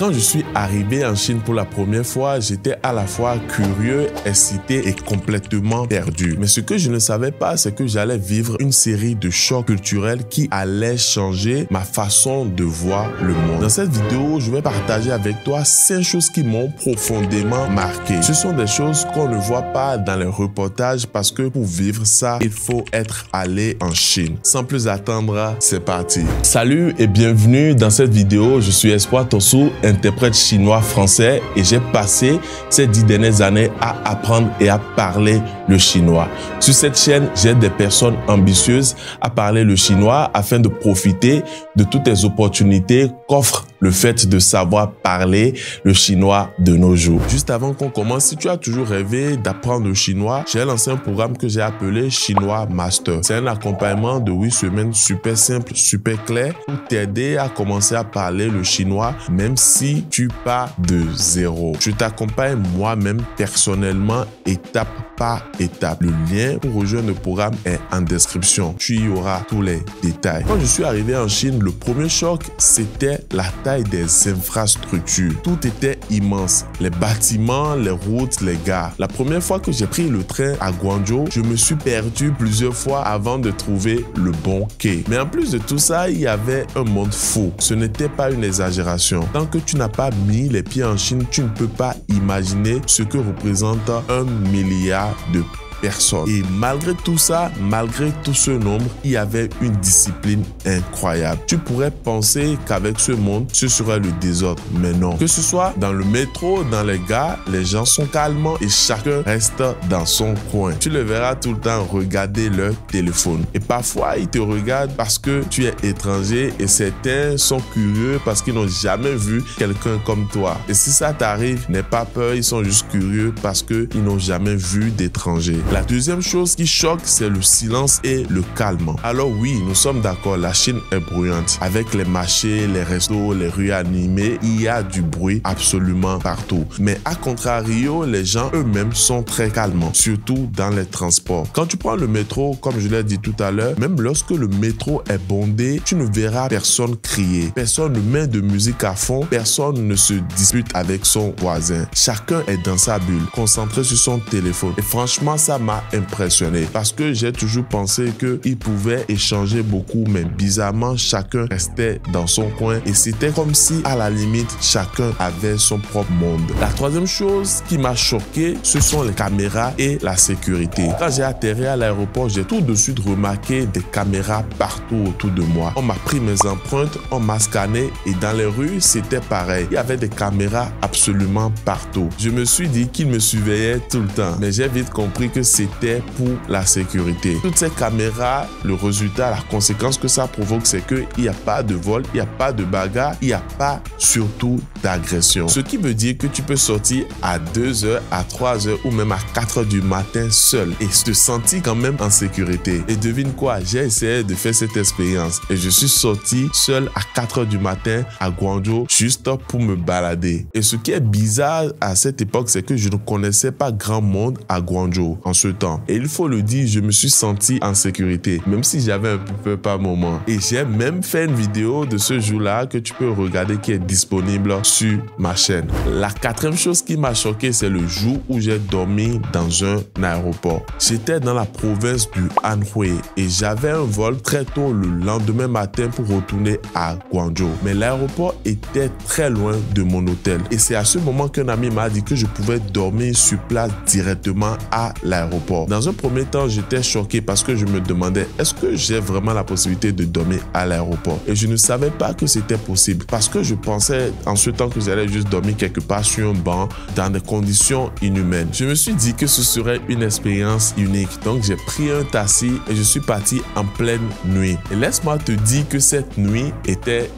Quand je suis arrivé en Chine pour la première fois, j'étais à la fois curieux, excité et complètement perdu. Mais ce que je ne savais pas, c'est que j'allais vivre une série de chocs culturels qui allaient changer ma façon de voir le monde. Dans cette vidéo, je vais partager avec toi 5 choses qui m'ont profondément marqué. Ce sont des choses qu'on ne voit pas dans les reportages parce que pour vivre ça, il faut être allé en Chine. Sans plus attendre, c'est parti. Salut et bienvenue dans cette vidéo. Je suis Espoir Tosu, interprète chinois-français et j'ai passé ces 10 dernières années à apprendre et à parler le chinois. Sur cette chaîne, j'aide des personnes ambitieuses à parler le chinois afin de profiter de toutes les opportunités qu'offre le fait de savoir parler le chinois de nos jours. Juste avant qu'on commence, si tu as toujours rêvé d'apprendre le chinois, j'ai lancé un programme que j'ai appelé Chinois Master. C'est un accompagnement de 8 semaines super simple, super clair pour t'aider à commencer à parler le chinois même si tu pars de zéro. Je t'accompagne moi-même personnellement étape par étape. Le lien pour rejoindre le programme est en description. Tu y auras tous les détails. Quand je suis arrivé en Chine, le premier choc, c'était la taille des infrastructures. Tout était immense. Les bâtiments, les routes, les gares. La première fois que j'ai pris le train à Guangzhou, je me suis perdu plusieurs fois avant de trouver le bon quai. Mais en plus de tout ça, il y avait un monde fou. Ce n'était pas une exagération. Tant que tu n'as pas mis les pieds en Chine, tu ne peux pas imaginer ce que représente 1 milliard de personnes. Et malgré tout ça, malgré tout ce nombre, il y avait une discipline incroyable. Tu pourrais penser qu'avec ce monde, ce serait le désordre, mais non. Que ce soit dans le métro, dans les gares, les gens sont calmes et chacun reste dans son coin. Tu le verras tout le temps regarder leur téléphone. Et parfois, ils te regardent parce que tu es étranger et certains sont curieux parce qu'ils n'ont jamais vu quelqu'un comme toi. Et si ça t'arrive, n'aie pas peur, ils sont juste curieux parce qu'ils n'ont jamais vu d'étrangers. La deuxième chose qui choque, c'est le silence et le calme. Alors oui, nous sommes d'accord, la Chine est bruyante. Avec les marchés, les restos, les rues animées, il y a du bruit absolument partout. Mais à contrario, les gens eux-mêmes sont très calmes, surtout dans les transports. Quand tu prends le métro, comme je l'ai dit tout à l'heure, même lorsque le métro est bondé, tu ne verras personne crier. Personne ne met de musique à fond, personne ne se dispute avec son voisin. Chacun est dans sa bulle, concentré sur son téléphone. Et franchement, ça m'a impressionné parce que j'ai toujours pensé qu'ils pouvaient échanger beaucoup, mais bizarrement, chacun restait dans son coin et c'était comme si, à la limite, chacun avait son propre monde. La troisième chose qui m'a choqué, ce sont les caméras et la sécurité. Quand j'ai atterri à l'aéroport, j'ai tout de suite remarqué des caméras partout autour de moi. On m'a pris mes empreintes, on m'a scanné et dans les rues, c'était pareil. Il y avait des caméras absolument partout. Je me suis dit qu'ils me surveillaient tout le temps, mais j'ai vite compris que c'était pour la sécurité. Toutes ces caméras, le résultat, la conséquence que ça provoque, c'est qu'il n'y a pas de vol, il n'y a pas de bagarre, il n'y a pas surtout d'agression. Ce qui veut dire que tu peux sortir à 2h, à 3h ou même à 4h du matin seul et te sentir quand même en sécurité. Et devine quoi, j'ai essayé de faire cette expérience et je suis sorti seul à 4h du matin à Guangzhou juste pour me balader. Et ce qui est bizarre à cette époque, c'est que je ne connaissais pas grand monde à Guangzhou en ce temps. Et il faut le dire, je me suis senti en sécurité, même si j'avais un peu peur par moment. Et j'ai même fait une vidéo de ce jour-là que tu peux regarder qui est disponible sur ma chaîne. La quatrième chose qui m'a choqué, c'est le jour où j'ai dormi dans un aéroport. J'étais dans la province du Anhui et j'avais un vol très tôt le lendemain matin pour retourner à Guangzhou. Mais l'aéroport était très loin de mon hôtel. Et c'est à ce moment qu'un ami m'a dit que je pouvais dormir sur place directement à l'aéroport. Dans un premier temps, j'étais choqué parce que je me demandais est-ce que j'ai vraiment la possibilité de dormir à l'aéroport? Et je ne savais pas que c'était possible parce que je pensais en ce temps que j'allais juste dormir quelque part sur un banc dans des conditions inhumaines. Je me suis dit que ce serait une expérience unique. Donc j'ai pris un taxi et je suis parti en pleine nuit. Et laisse-moi te dire que cette nuit était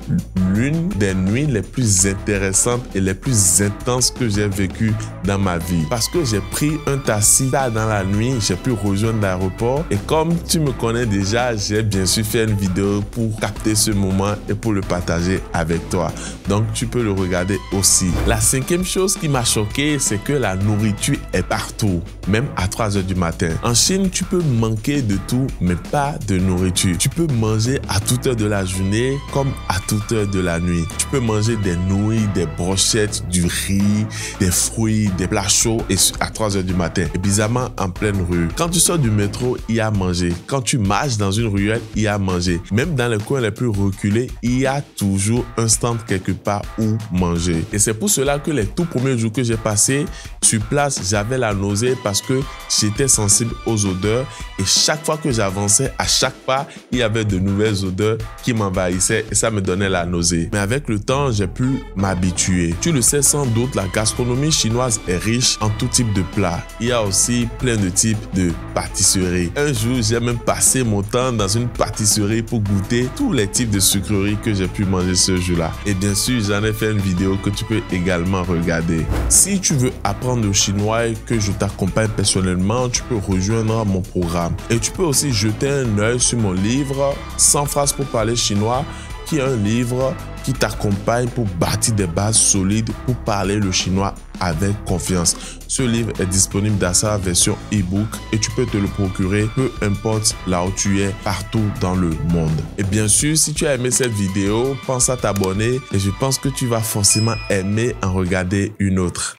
l'une des nuits les plus intéressantes et les plus intenses que j'ai vécues dans ma vie. Parce que j'ai pris un taxi dans la nuit, j'ai pu rejoindre l'aéroport. Et comme tu me connais déjà, j'ai bien sûr fait une vidéo pour capter ce moment et pour le partager avec toi. Donc, tu peux le regarder aussi. La cinquième chose qui m'a choqué, c'est que la nourriture est partout, même à 3 heures du matin. En Chine, tu peux manquer de tout, mais pas de nourriture. Tu peux manger à toute heure de la journée comme à toute heure de la nuit. Tu peux manger des nouilles, des brochettes, du riz, des fruits, des plats chauds et à 3 heures du matin. Et bizarrement, en pleine rue. Quand tu sors du métro, il y a à manger. Quand tu marches dans une ruelle, il y a à manger. Même dans les coins les plus reculés, il y a toujours un stand quelque part où manger. Et c'est pour cela que les tout premiers jours que j'ai passés sur place, j'avais la nausée parce que j'étais sensible aux odeurs et chaque fois que j'avançais, à chaque pas, il y avait de nouvelles odeurs qui m'envahissaient et ça me donnait la nausée. Mais avec le temps, j'ai pu m'habituer. Tu le sais sans doute, la gastronomie chinoise est riche en tout type de plats. Il y a aussi plein de types de pâtisseries. Un jour, j'ai même passé mon temps dans une pâtisserie pour goûter tous les types de sucreries que j'ai pu manger ce jour-là. Et bien sûr, j'en ai fait une vidéo que tu peux également regarder. Si tu veux apprendre le chinois et que je t'accompagne personnellement, tu peux rejoindre mon programme. Et tu peux aussi jeter un œil sur mon livre 100 phrases pour parler chinois, qui est un livre qui t'accompagne pour bâtir des bases solides pour parler le chinois avec confiance. Ce livre est disponible dans sa version e-book et tu peux te le procurer peu importe là où tu es, partout dans le monde. Et bien sûr, si tu as aimé cette vidéo, pense à t'abonner et je pense que tu vas forcément aimer en regarder une autre.